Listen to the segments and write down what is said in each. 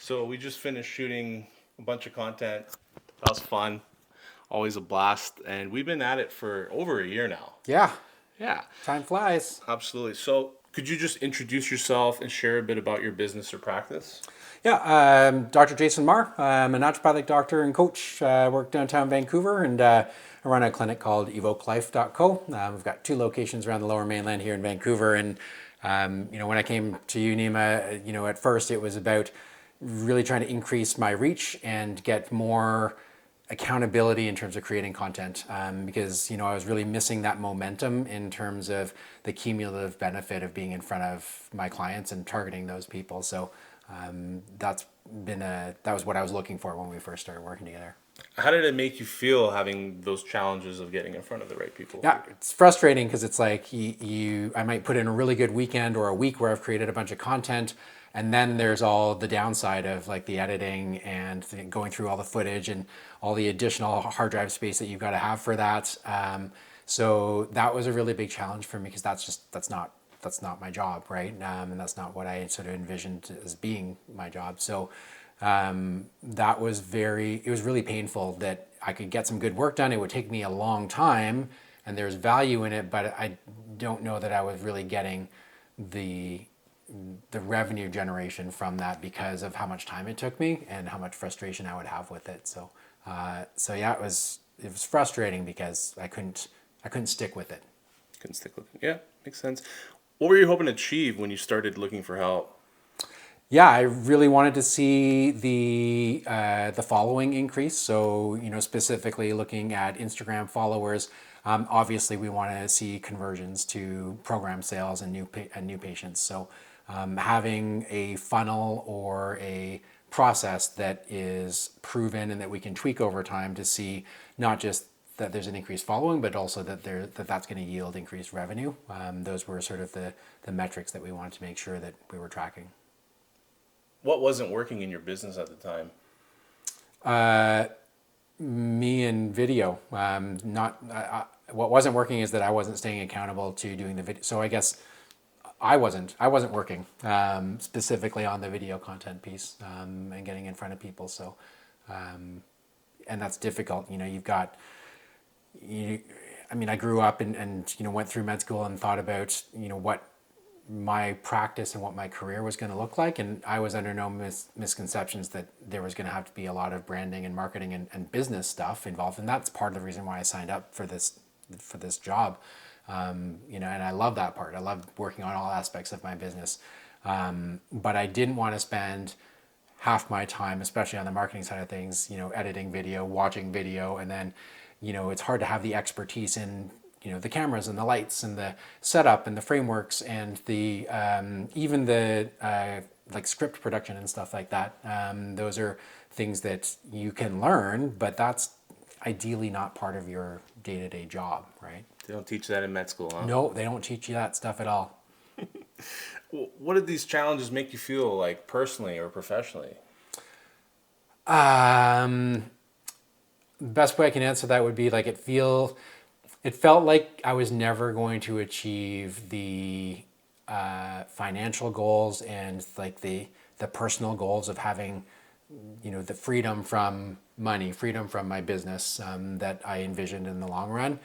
So we just finished shooting a bunch of content. That was fun. Always a blast. And we've been at it for over a year now. Yeah, Yeah, time flies. absolutely. So could you just introduce yourself and share a bit about your business or practice? Yeah, Dr. Jason Marr. I'm a naturopathic doctor and coach. I work downtown Vancouver, and I run a clinic called evokelife.co. We've got two locations around the Lower Mainland here in Vancouver. And when I came to you, Nima, at first it was about really trying to increase my reach and get more accountability in terms of creating content, because I was really missing that momentum in terms of the cumulative benefit of being in front of my clients and targeting those people. So that was what I was looking for when we first started working together. How did it make you feel having those challenges of getting in front of the right people? Yeah, it's frustrating because it's like I might put in a really good weekend or a week where I've created a bunch of content, and then there's all the downside of like the editing and going through all the footage and all the additional hard drive space that you've got to have for that. So that was a really big challenge for me because that's not my job, right? And that's not what I sort of envisioned as being my job. So it was really painful that I could get some good work done. It would take me a long time and there's value in it, but I don't know that I was really getting the revenue generation from that because of how much time it took me and how much frustration I would have with it. So yeah, it was frustrating because I couldn't stick with it. Couldn't stick with it. Yeah, makes sense. What were you hoping to achieve when you started looking for help? Yeah, I really wanted to see the following increase. So specifically looking at Instagram followers. Obviously, we want to see conversions to program sales and new patients. So having a funnel or a process that is proven and that we can tweak over time to see not just that there's an increased following, but also that's going to yield increased revenue. Those were sort of the metrics that we wanted to make sure that we were tracking. What wasn't working in your business at the time? Me and video. Not what wasn't working is that I wasn't staying accountable to doing the video. So I guess I wasn't working specifically on the video content piece and getting in front of people. So and that's difficult. You've got you. I mean, I grew up and went through med school and thought about what my practice and what my career was going to look like. And I was under no misconceptions that there was going to have to be a lot of branding and marketing and business stuff involved. And that's part of the reason why I signed up for this job. And I love that part. I love working on all aspects of my business. But I didn't want to spend half my time, especially on the marketing side of things, editing video, watching video, and then, it's hard to have the expertise in the cameras and the lights and the setup and the frameworks and the even the like script production and stuff like that. Those are things that you can learn, but that's ideally not part of your day-to-day job, right? They don't teach that in med school, huh? No, they don't teach you that stuff at all. What did these challenges make you feel like personally or professionally? The best way I can answer that would be like it felt like I was never going to achieve the financial goals and like the personal goals of having the freedom from money, freedom from my business that I envisioned in the long run,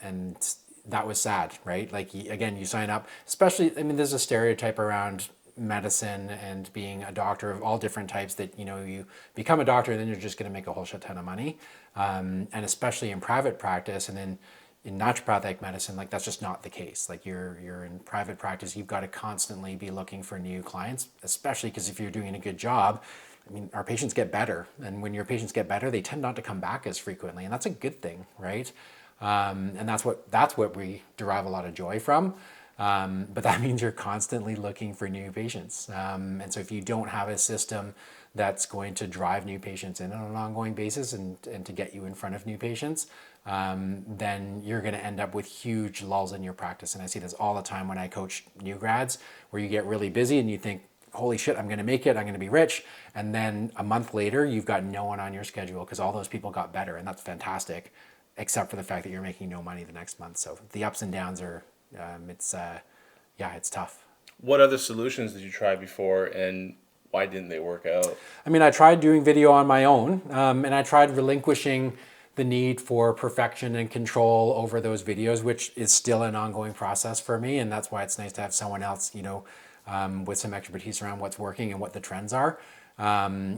and that was sad, right? Like again, you sign up, especially. I mean, there's a stereotype around medicine and being a doctor of all different types that you become a doctor and then you're just going to make a whole shit ton of money, and especially in private practice and in naturopathic medicine, like that's just not the case. Like you're in private practice, you've got to constantly be looking for new clients, especially because if you're doing a good job, I mean, our patients get better, and when your patients get better, they tend not to come back as frequently, and that's a good thing, right? And that's what we derive a lot of joy from. But that means you're constantly looking for new patients. And so if you don't have a system that's going to drive new patients in on an ongoing basis and to get you in front of new patients, then you're going to end up with huge lulls in your practice. And I see this all the time when I coach new grads, where you get really busy and you think, holy shit, I'm going to make it, I'm going to be rich. And then a month later, you've got no one on your schedule because all those people got better. And that's fantastic, except for the fact that you're making no money the next month. So the ups and downs are, it's tough. What other solutions did you try before, and why didn't they work out? I mean, I tried doing video on my own, and I tried relinquishing the need for perfection and control over those videos, which is still an ongoing process for me. And that's why it's nice to have someone else, with some expertise around what's working and what the trends are. Yeah,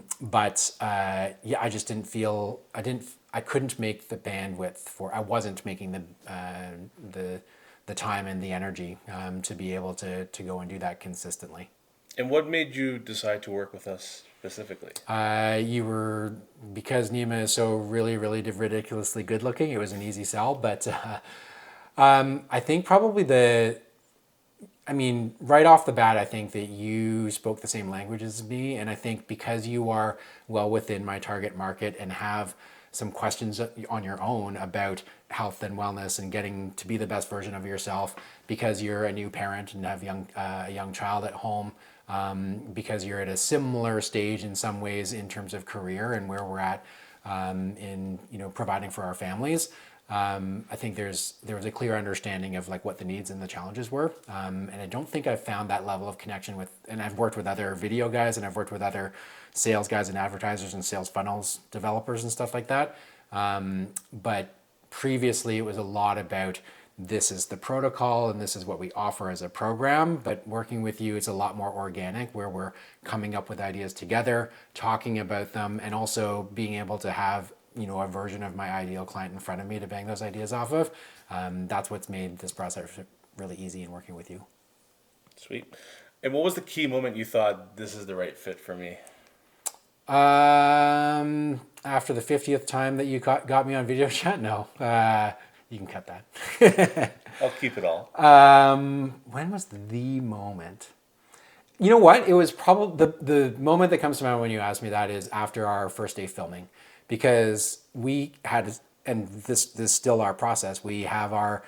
I just didn't feel I couldn't make the bandwidth for. I wasn't making the time and the energy to be able to go and do that consistently. And what made you decide to work with us specifically? You were because Nima is so really, really ridiculously good looking. It was an easy sell, but I think probably I mean, right off the bat, I think that you spoke the same language as me, and I think because you are well within my target market and have some questions on your own about health and wellness and getting to be the best version of yourself, because you're a new parent and have a young child at home, because you're at a similar stage in some ways in terms of career and where we're at in providing for our families. I think there was a clear understanding of like what the needs and the challenges were, and I don't think I've found that level of connection with. And I've worked with other video guys, and I've worked with other sales guys and advertisers and sales funnels developers and stuff like that. But previously, it was a lot about this is the protocol and this is what we offer as a program. But working with you, it's a lot more organic, where we're coming up with ideas together, talking about them, and also being able to have a version of my ideal client in front of me to bang those ideas off of. That's what's made this process really easy in working with you. Sweet. And what was the key moment you thought this is the right fit for me? After the 50th time that you got me on video chat, no, you can cut that. I'll keep it all. When was the moment? You know what? It was probably the moment that comes to mind when you ask me that is after our first day filming, because we had, and this is still our process. We have our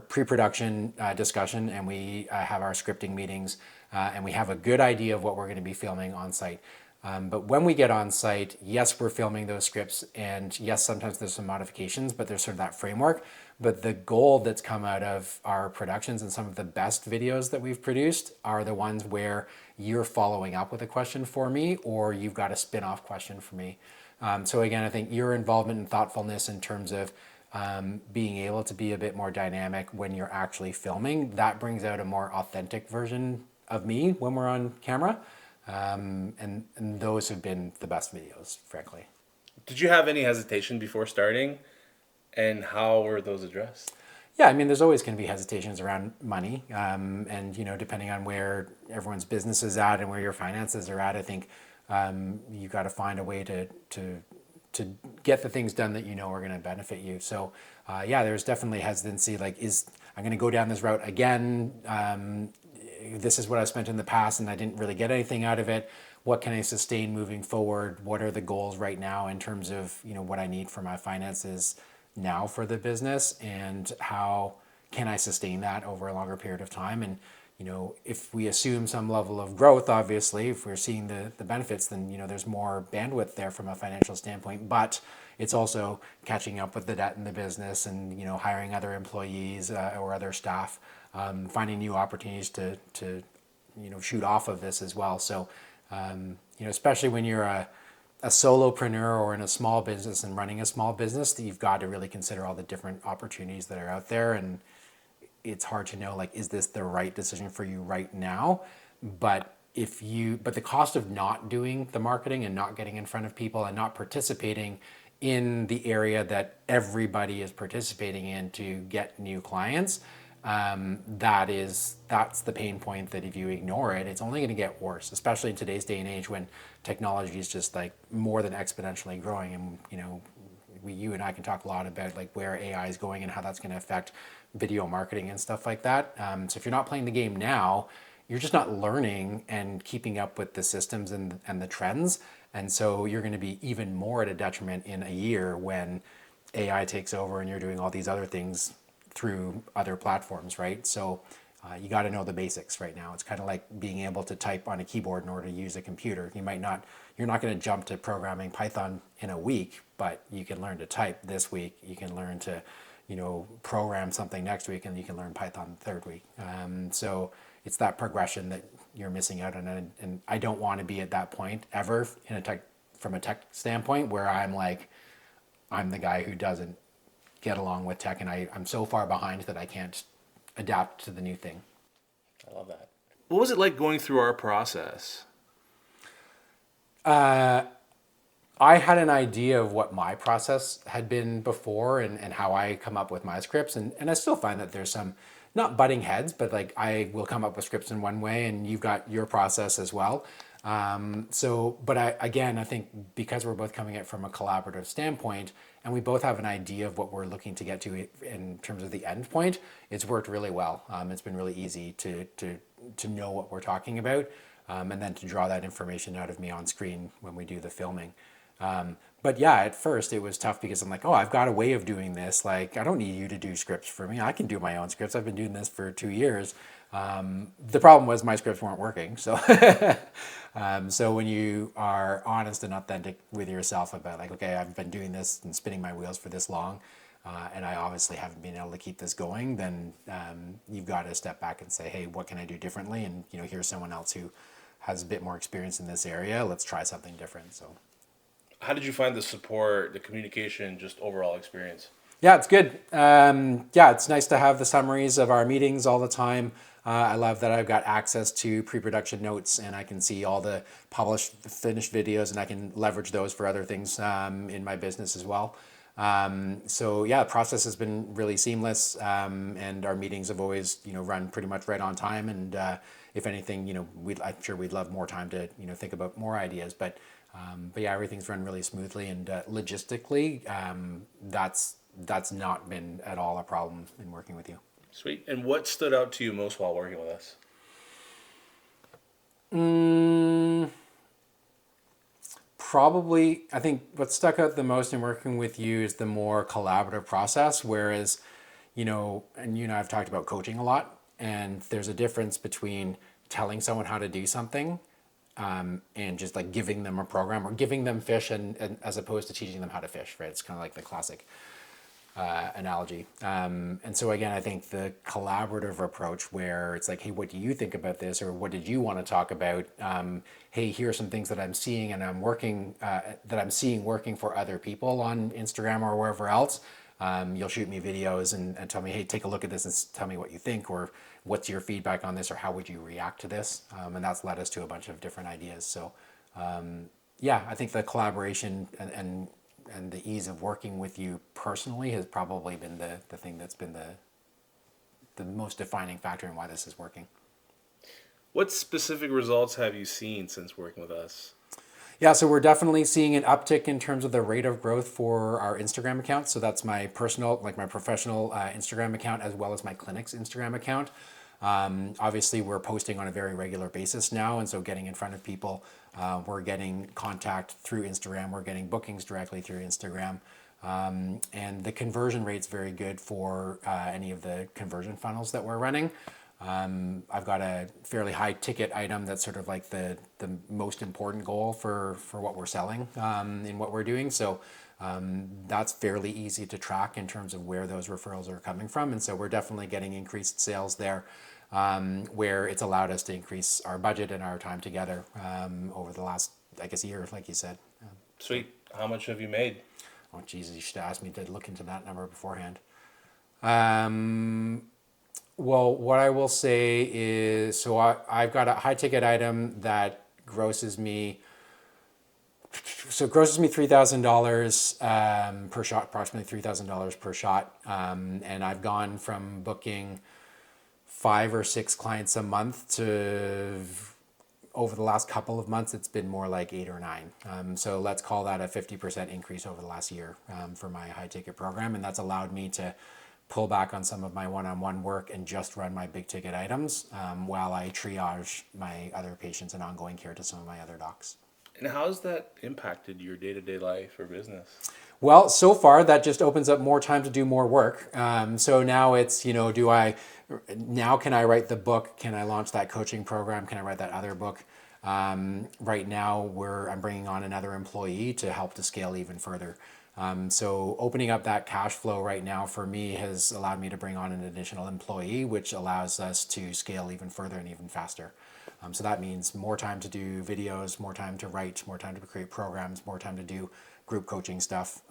pre-production discussion, and we have our scripting meetings, and we have a good idea of what we're going to be filming on site. But when we get on site, yes, we're filming those scripts, and yes, sometimes there's some modifications, but there's sort of that framework. But the gold that's come out of our productions and some of the best videos that we've produced are the ones where you're following up with a question for me, or you've got a spin-off question for me. So again, I think your involvement and thoughtfulness in terms of being able to be a bit more dynamic when you're actually filming, that brings out a more authentic version of me when we're on camera. And those have been the best videos, frankly. Did you have any hesitation before starting? And how were those addressed? Yeah, I mean, there's always going to be hesitations around money. And, depending on where everyone's business is at and where your finances are at, I think you got to find a way to get the things done that are going to benefit you. So, yeah, there's definitely hesitancy. Like, I'm going to go down this route again? This is what I spent in the past and I didn't really get anything out of it. What can I sustain moving forward? What are the goals right now in terms of, what I need for my finances now for the business, and how can I sustain that over a longer period of time? And, if we assume some level of growth, obviously, if we're seeing the benefits, then, there's more bandwidth there from a financial standpoint, but it's also catching up with the debt in the business and, hiring other employees or other staff, finding new opportunities to shoot off of this as well. So, especially when you're a solopreneur or in a small business and running a small business, that you've got to really consider all the different opportunities that are out there. And it's hard to know, like, is this the right decision for you right now? But the cost of not doing the marketing and not getting in front of people and not participating in the area that everybody is participating in to get new clients, that's the pain point that if you ignore it, it's only going to get worse, especially in today's day and age when technology is just like more than exponentially growing. And, you and I can talk a lot about like where AI is going and how that's going to affect video marketing and stuff like that. So if you're not playing the game now, you're just not learning and keeping up with the systems and the trends. And so you're going to be even more at a detriment in a year when AI takes over and you're doing all these other things through other platforms, right? So you got to know the basics right now. It's kind of like being able to type on a keyboard in order to use a computer. You're not going to jump to programming Python in a week, but you can learn to type this week. You can learn to, program something next week, and you can learn Python the third week. So it's that progression that you're missing out on it. And I don't want to be at that point ever in a tech, from a tech standpoint, where I'm the guy who doesn't get along with tech, and I'm so far behind that I can't adapt to the new thing. I love that. What was it like going through our process? I had an idea of what my process had been before, and how I come up with my scripts. And I still find that there's some, not butting heads, but like I will come up with scripts in one way and you've got your process as well. But I think because we're both coming at it from a collaborative standpoint and we both have an idea of what we're looking to get to in terms of the end point, it's worked really well. It's been really easy to know what we're talking about, and then to draw that information out of me on screen when we do the filming. But yeah, at first it was tough because I'm like, oh, I've got a way of doing this. Like, I don't need you to do scripts for me. I can do my own scripts. I've been doing this for 2 years. The problem was my scripts weren't working. So, so when you are honest and authentic with yourself about like, okay, I've been doing this and spinning my wheels for this long, and I obviously haven't been able to keep this going, then you've got to step back and say, hey, what can I do differently? And here's someone else who has a bit more experience in this area. Let's try something different. So. How did you find the support, the communication, just overall experience? Yeah, it's good. Yeah, it's nice to have the summaries of our meetings all the time. I love that I've got access to pre-production notes and I can see all the published, finished videos, and I can leverage those for other things in my business as well. So yeah, the process has been really seamless, and our meetings have always run pretty much right on time. And if anything, I'm sure we'd love more time to think about more ideas, but yeah, everything's run really smoothly, and logistically, that's not been at all a problem in working with you. Sweet. And what stood out to you most while working with us? Probably, I think what stuck out the most in working with you is the more collaborative process. Whereas, and I've talked about coaching a lot, and there's a difference between telling someone how to do something and just like giving them a program or giving them fish, and as opposed to teaching them how to fish, right? It's kind of like the classic analogy. And so again, I think the collaborative approach where it's like, hey, what do you think about this? Or what did you want to talk about? Hey, here are some things that I'm seeing and I'm working, that I'm seeing working for other people on Instagram or wherever else. You'll shoot me videos and tell me, hey, take a look at this and tell me what you think, or what's your feedback on this, or how would you react to this? And that's led us to a bunch of different ideas. So yeah, I think the collaboration and the ease of working with you personally has probably been the thing that's been the most defining factor in why this is working. What specific results have you seen since working with us? Yeah, so we're definitely seeing an uptick in terms of the rate of growth for our Instagram account. So that's my personal, like my professional Instagram account, as well as my clinic's Instagram account. Obviously, we're posting on a very regular basis now, and so getting in front of people, we're getting contact through Instagram, we're getting bookings directly through Instagram, and the conversion rate's very good for any of the conversion funnels that we're running. I've got a fairly high ticket item that's sort of like the most important goal for what we're selling in what we're doing. So that's fairly easy to track in terms of where those referrals are coming from. And so we're definitely getting increased sales there, where it's allowed us to increase our budget and our time together over the last, I guess, year, like you said. Sweet. How much have you made? Oh, Jesus, you should have asked me to look into that number beforehand. Well, what I will say is, so I've got a high ticket item that grosses me $3,000 per shot, approximately $3,000 per shot. And I've gone from booking 5 or 6 clients a month to, over the last couple of months, it's been more like 8 or 9. So let's call that a 50% increase over the last year for my high ticket program. And that's allowed me to pull back on some of my one-on-one work and just run my big ticket items while I triage my other patients and ongoing care to some of my other docs. And how's that impacted your day-to-day life or business? Well, so far that just opens up more time to do more work. So now it's, now can I write the book? Can I launch that coaching program? Can I write that other book? Right now I'm bringing on another employee to help to scale even further. So opening up that cash flow right now for me has allowed me to bring on an additional employee, which allows us to scale even further and even faster. So that means more time to do videos, more time to write, more time to create programs, more time to do group coaching stuff.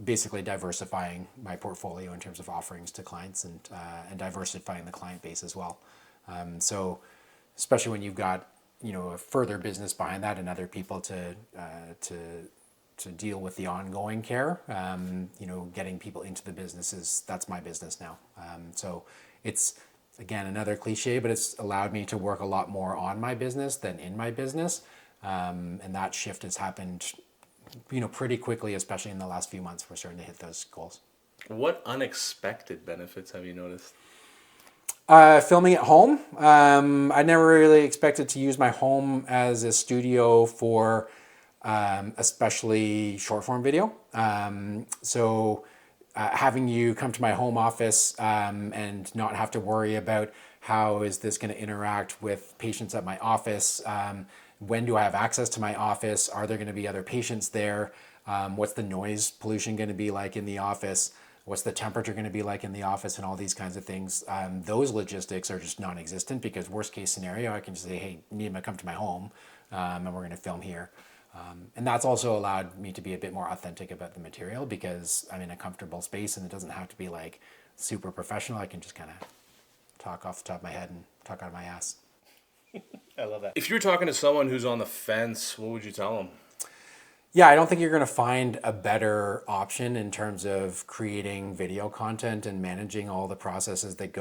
Basically diversifying my portfolio in terms of offerings to clients and diversifying the client base as well. So especially when you've got a further business behind that and other people to deal with the ongoing care, getting people into the business that's my business now. So it's, again, another cliche, but it's allowed me to work a lot more on my business than in my business. And that shift has happened, pretty quickly, especially in the last few months. We're starting to hit those goals. What unexpected benefits have you noticed? Filming at home. I never really expected to use my home as a studio for especially short form video. So having you come to my home office and not have to worry about how is this going to interact with patients at my office. When do I have access to my office? Are there going to be other patients there? What's the noise pollution going to be like in the office? What's the temperature going to be like in the office, and all these kinds of things. Those logistics are just non-existent, because worst case scenario, I can just say, hey, need to come to my home and we're going to film here. And that's also allowed me to be a bit more authentic about the material, because I'm in a comfortable space and it doesn't have to be like super professional. I can just kind of talk off the top of my head and talk out of my ass. I love that. If you're talking to someone who's on the fence, what would you tell them? Yeah, I don't think you're going to find a better option in terms of creating video content and managing all the processes that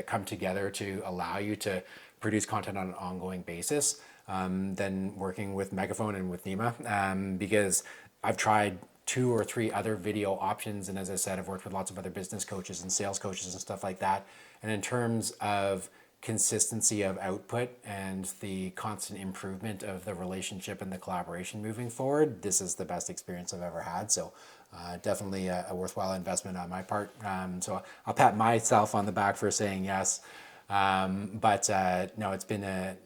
come together to allow you to produce content on an ongoing basis than working with Megafon and with Nima, because I've tried 2 or 3 other video options, and as I said, I've worked with lots of other business coaches and sales coaches and stuff like that. And in terms of consistency of output and the constant improvement of the relationship and the collaboration moving forward, this is the best experience I've ever had. So definitely a worthwhile investment on my part. So I'll pat myself on the back for saying yes. But no, it's been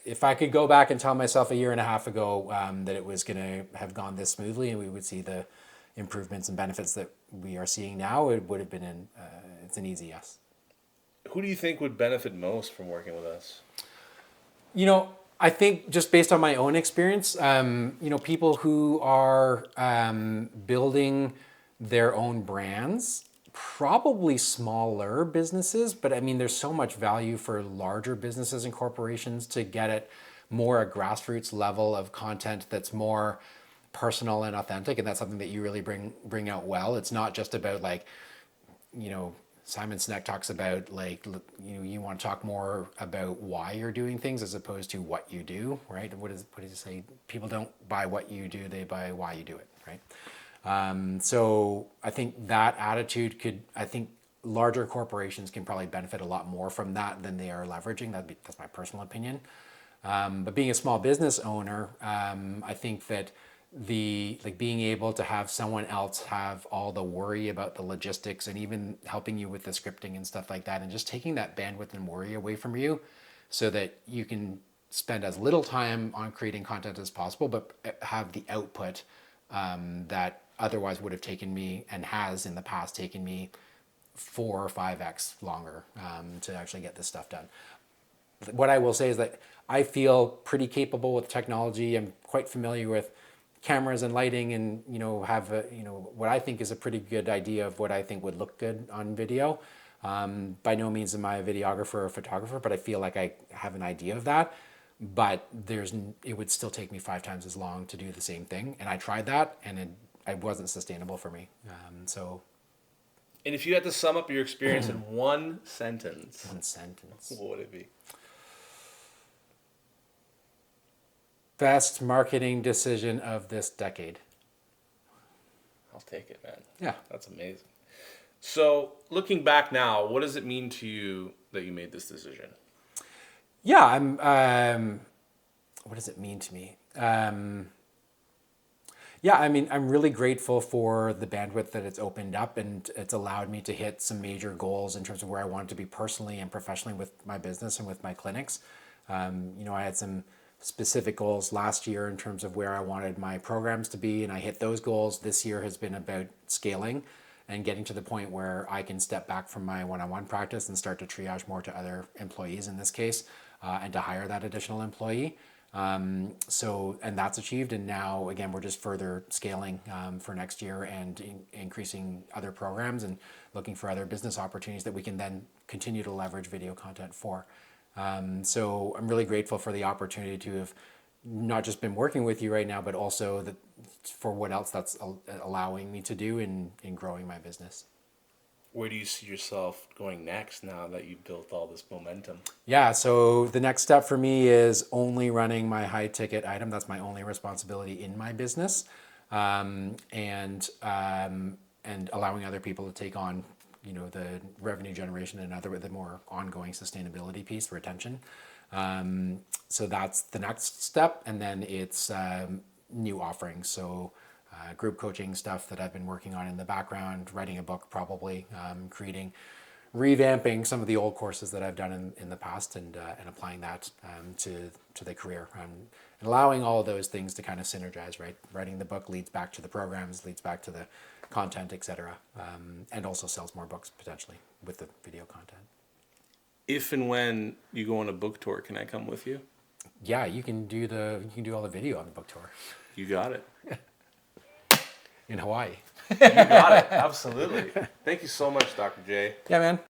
if I could go back and tell myself a year and a half ago that it was going to have gone this smoothly and we would see the improvements and benefits that we are seeing now, it would have been it's an easy yes. Who do you think would benefit most from working with us? I think just based on my own experience, people who are building their own brands, probably smaller businesses, but I mean, there's so much value for larger businesses and corporations to get at more a grassroots level of content that's more personal and authentic, and that's something that you really bring out well. It's not just about Simon Sinek talks about you want to talk more about why you're doing things as opposed to what you do, right? What does he say? People don't buy what you do, they buy why you do it, right? So I think that attitude I think larger corporations can probably benefit a lot more from that than they are leveraging. That's my personal opinion. But being a small business owner, I think that being able to have someone else have all the worry about the logistics and even helping you with the scripting and stuff like that, and just taking that bandwidth and worry away from you so that you can spend as little time on creating content as possible, but have the output that otherwise would have taken me, and has in the past taken me, 4 or 5x longer to actually get this stuff done. What I will say is that I feel pretty capable with technology. I'm quite familiar with cameras and lighting, and have what I think is a pretty good idea of what I think would look good on video. By no means am I a videographer or a photographer, but I feel like I have an idea of that. But it would still take me 5 times as long to do the same thing, and I tried that, and it wasn't sustainable for me. And if you had to sum up your experience in one sentence, what would it be? Best marketing decision of this decade. I'll take it, man. Yeah. That's amazing. So, looking back now, what does it mean to you that you made this decision? Yeah, what does it mean to me? I'm really grateful for the bandwidth that it's opened up, and it's allowed me to hit some major goals in terms of where I wanted to be personally and professionally with my business and with my clinics. I had some specific goals last year in terms of where I wanted my programs to be, and I hit those goals. This year has been about scaling and getting to the point where I can step back from my one-on-one practice and start to triage more to other employees in this case, and to hire that additional employee. And that's achieved. And now, again, we're just further scaling for next year and increasing other programs and looking for other business opportunities that we can then continue to leverage video content for. So I'm really grateful for the opportunity to have not just been working with you right now, but also for what else that's allowing me to do in growing my business. Where do you see yourself going next now that you've built all this momentum? Yeah, so the next step for me is only running my high ticket item. That's my only responsibility in my business, and allowing other people to take on, the revenue generation and the more ongoing sustainability piece, retention. So that's the next step, and then it's new offerings. So group coaching stuff that I've been working on in the background, writing a book probably, revamping some of the old courses that I've done in the past, and applying that to the career, and allowing all of those things to kind of synergize, right? Writing the book leads back to the programs, leads back to the content, etc., and also sells more books potentially with the video content. If and when you go on a book tour, can I come with you? Yeah, you can do all the video on the book tour You got it. in Hawaii. You got it. Absolutely. Thank you so much, Dr. J. Yeah, man.